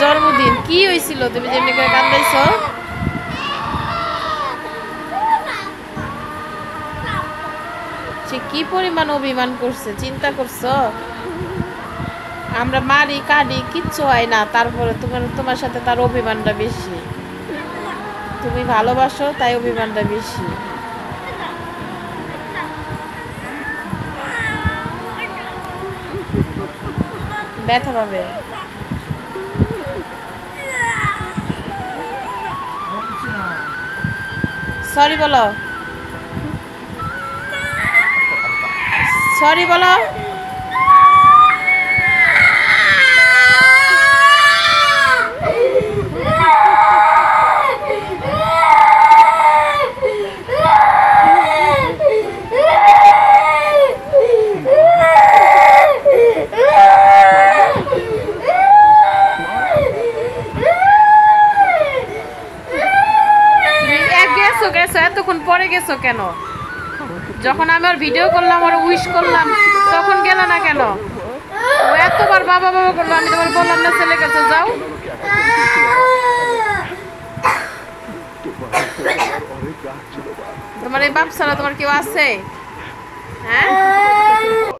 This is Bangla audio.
জন্মদিন কি হয়েছিল তুমি যেমনি করে কান্দাইছো? সে কি পরিমাণ অভিমান করছে চিন্তা করছো? আমরা মারি কাঁদি কিচ্ছু হয় না, তারপরে তোমার সাথে তার অভিমানটা বেশি। তুমি ভালোবাসো তাই অভিমানটা বেশি। ব্যথা পাবে। সরি বলো, সরি বলো। এতক্ষণ পরে গেছো কেন? যখন আমি ওর ভিডিও করলাম ওর উইশ করলাম তখন গেল না কেন? ও এতবার বাবা বাবা করলো, আমি তোমার বললাম না ছেলে কাছে যাও? তোমার এই বাপ ছাড়া তোমার কেউ আছে? হ্যাঁ